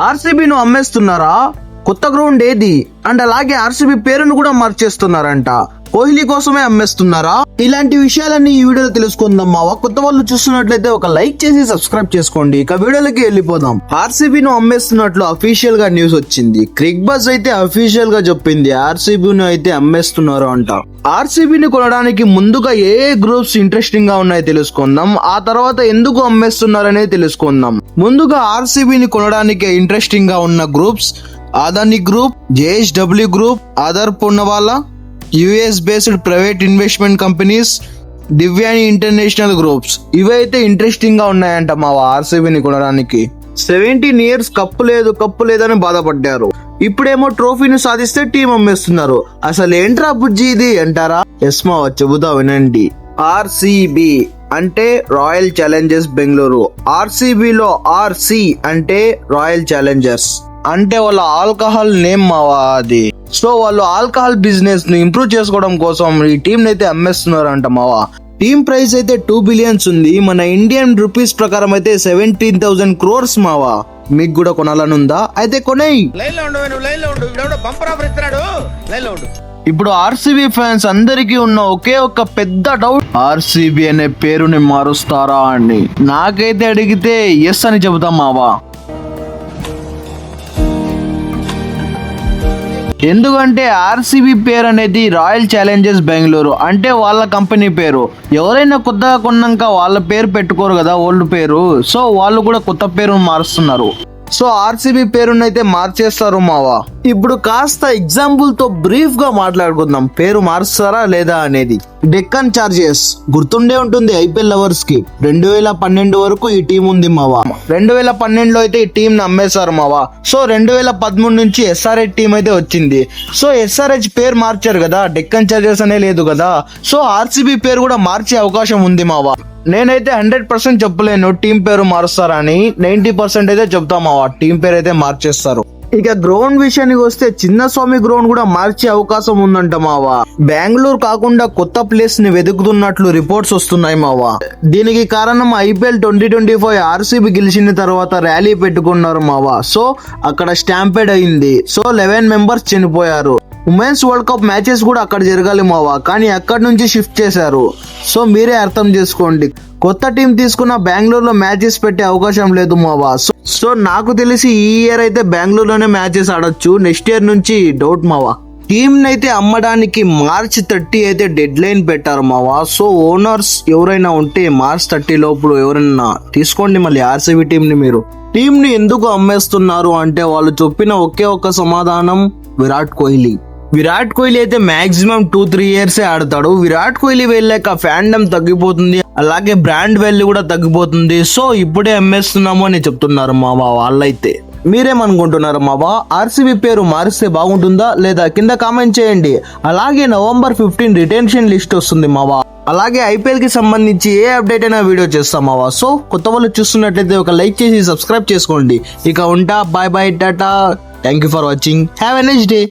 ఆర్సీబీను అమ్మేస్తున్నారా? కొత్త గ్రౌండ్ ఏది? అండ్ అలాగే ఆర్సీబీ పేరును కూడా మార్చేస్తున్నారంట. కోహ్లీ కోసమే అమ్మేస్తున్నారా? ఇలాంటి విషయాలన్నీ ఈ వీడియోలో తెలుసుకుందాం మావా. కొత్త వాళ్ళు చూస్తున్నట్లయితే ఒక లైక్ చేసి సబ్స్క్రైబ్ చేసుకోండి. ఇక వీడియోలోకి వెళ్ళిపోదాం. ఆర్సీబీను అమ్మేస్తున్నట్లు అఫీషియల్ గా న్యూస్ వచ్చింది. క్రిక్ బజ్ అయితే అఫీషియల్ గా చెప్పింది ఆర్సీబీను అయితే అమ్మేస్తున్నారు అంట. ఆర్సీబీని కొనడానికి ముందుగా ఏ గ్రూప్స్ ఇంట్రెస్టింగ్ గా ఉన్నాయో తెలుసుకుందాం. ఆ తర్వాత ఎందుకు అమ్మేస్తున్నారనేది తెలుసుకుందాం. ముందుగా ఆర్సీబీని కొనడానికి ఇంట్రెస్టింగ్ గా ఉన్న groups Adani group, JSW group, Adar Poonawalla, US based private investment companies, దివ్యాని ఇంటర్నేషనల్ గ్రూప్స్. ఇవైతే ఇంట్రెస్టింగ్ గా ఉన్నాయంట మా ఆర్సీబీని కొనడానికి. 17 years కప్పు లేదని బాధపడ్డారు. ఇప్పుడేమో ట్రోఫీని సాధిస్తే టీం అమ్మేస్తున్నారు. అసలు ఏంట్రా బుజ్జి ఇది అంటారా? ఎస్ మావా, చెబుతా వినండి. ఆర్సీబీ అంటే రాయల్ ఛాలెంజర్స్ బెంగళూరు. ఆర్సీబీలో ఆర్సీ అంటే రాయల్ ఛాలెంజర్స్ అంటే వాళ్ళ ఆల్కహాల్ నేమ్ మావా అది. సో వాళ్ళు ఆల్కహాల్ బిజినెస్ ని ఇంప్రూవ్ చేసుకోవడం కోసం ఈ టీం అయితే అమ్మేస్తున్నారంట మావా. టీం ప్రైస్ అయితే 2 billion ఉంది. మన ఇండియన్ రూపీస్ ప్రకారం అయితే 17,000 crores మావా. మీకు కూడా కొనాలని ఉందా? అయితే కొనేయి. ఇప్పుడు ఆర్సీబీ ఫ్యాన్స్ అందరికీ ఉన్న ఒకే ఒక పెద్ద డౌట్, ఆర్సీబీ అనే పేరుని మారుస్తారా అని. నాకైతే అడిగితే ఎస్ అని చెబుతాం మావా. ఎందుకంటే ఆర్సీబీ పేరు అనేది రాయల్ ఛాలెంజర్స్ బెంగళూరు అంటే వాళ్ళ కంపెనీ పేరు. ఎవరైనా కొత్తగా కొన్నాక వాళ్ళ పేరు పెట్టుకోరు కదా, ఓల్డ్ పేరు. సో వాళ్ళు కూడా కొత్త పేరు మారుస్తున్నారు. సో ఆర్సీబీ పేరునైతే మార్చేస్తారు మావా. ఇప్పుడు కాస్త ఎగ్జాంపుల్ తో బ్రీఫ్ గా మాట్లాడుకుందాం, పేరు మారుస్తారా లేదా అనేది. డెక్కన్ చార్జర్స్ గుర్తుండే ఉంటుంది ఐపీఎల్ లవర్స్ కి. 2012 వరకు ఈ టీం ఉంది మావా. 2012లో అయితే ఈ టీం ని అమ్మేశారు మావా. సో 2013 నుంచి ఎస్ఆర్హెచ్ టీం అయితే వచ్చింది. సో ఎస్ఆర్హెచ్ పేరు మార్చారు కదా, డెక్కన్ చార్జర్స్ అనే లేదు కదా. సో ఆర్సీబీ పేరు కూడా మార్చే అవకాశం ఉంది మావా. నేనైతే 100% చెప్పలేను టీం పేరు మారుస్తారని. 90% అయితే చెప్తా మావా, టీం పేరు అయితే మార్చేస్తారు. ఇక గ్రౌండ్ విషయానికి వస్తే చిన్నస్వామి గ్రౌండ్ కూడా మార్చే అవకాశం ఉందంట మావా. బెంగళూరు కాకుండా కొత్త ప్లేస్ ని వెతుకుతున్నట్లు రిపోర్ట్స్ వస్తున్నాయి మావా. దీనికి కారణం ఐపీఎల్ 2025 ఆర్సీబీ గెలిచిన తర్వాత ర్యాలీ పెట్టుకున్నారు మావా. సో అక్కడ స్టాంపేడ్ అయింది. సో 11 members చనిపోయారు. ఉమెన్స్ వరల్డ్ కప్ మ్యాచెస్ కూడా అక్కడ జరగాలి మావా, కానీ అక్కడి నుంచి షిఫ్ట్ చేశారు. సో మీరే అర్థం చేసుకోండి. కొత్త టీం తీసుకున్న బెంగళూరులో మ్యాచెస్ పెట్టే అవకాశం లేదు మావా. సో నాకు తెలిసి ఈ ఇయర్ అయితే బెంగళూరులోనే మ్యాచెస్ ఆడొచ్చు. నెక్స్ట్ ఇయర్ నుంచి డౌట్ మావా. టీం నైతే అమ్మడానికి March 30 అయితే డెడ్ లైన్ పెట్టారు మావా. సో ఓనర్స్ ఎవరైనా ఉంటే March 30 లోపు ఎవరైనా తీసుకోండి మళ్ళీ ఆర్సీబీ టీం ని. మీరు టీం ని ఎందుకు అమ్మేస్తున్నారు అంటే వాళ్ళు చెప్పిన ఒకే ఒక్క సమాధానం, విరాట్ కోహ్లీ. విరాట్ కోహ్లీ అయితే మాక్సిమం 2-3 years ఆడతాడు. విరాట్ కోహ్లీ వెళ్ళాక ఫ్యాండమ్ తగ్గిపోతుంది, అలాగే బ్రాండ్ వాల్యూ కూడా తగ్గిపోతుంది. సో ఇప్పుడే అమ్మేస్తున్నాము అని చెప్తున్నారు మావా వాళ్ళైతే. మీరేమనుకుంటున్నారు మావా? ఆర్సీబీ పేరు మారిస్తే బాగుంటుందా లేదా? కింద కామెంట్ చేయండి. అలాగే November 15 రిటెన్షన్ లిస్ట్ వస్తుంది మావా. అలాగే ఐపీఎల్ కి సంబంధించి ఏ అప్డేట్ అయినా వీడియో చేస్తాం మావా. సో కొత్త వాళ్ళు చూస్తున్నట్లయితే ఒక లైక్ చేసి సబ్స్క్రైబ్ చేసుకోండి. ఇక ఉంటా, bye bye, tata. Thank you for watching. Have a nice day.